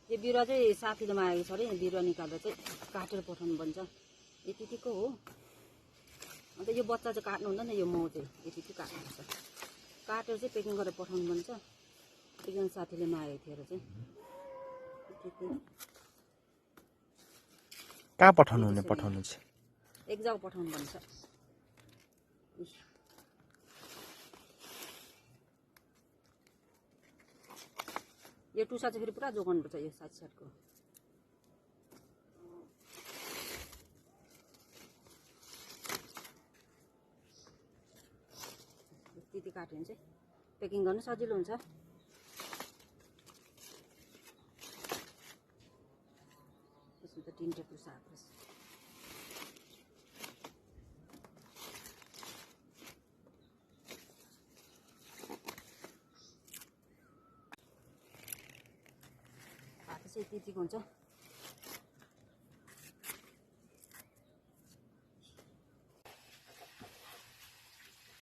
यो बिरुवा चाहिँ साथीले मागेको छ अरे बिरुवा निकाल्दा चाहिँ काटेर पठाउनु भन्छ यतिको हो अन्त यो बच्चा चाहिँ काट्नु हुँदैन यो माउ चाहिँ यति काट्नुपर्छ काटेर चाहिँ पेकिङ गरेर पठाउनु भन्छ एकजना साथीले मागेको थियो र चाहिँ कहाँ पठाउनु हुने पठाउनु चाहिँ एक जग्गा पठाउनु भन्छ यो टुसा चाहिँ फेरि पुरा जोगाउनुपर्छ यो साइडको त्यति काट्यो भने चाहिँ पेकिङ गर्नु सजिलो हुन्छ त्यसमा त तिनवटा टुसा आएको रहेछ त्यतिको हुन्छ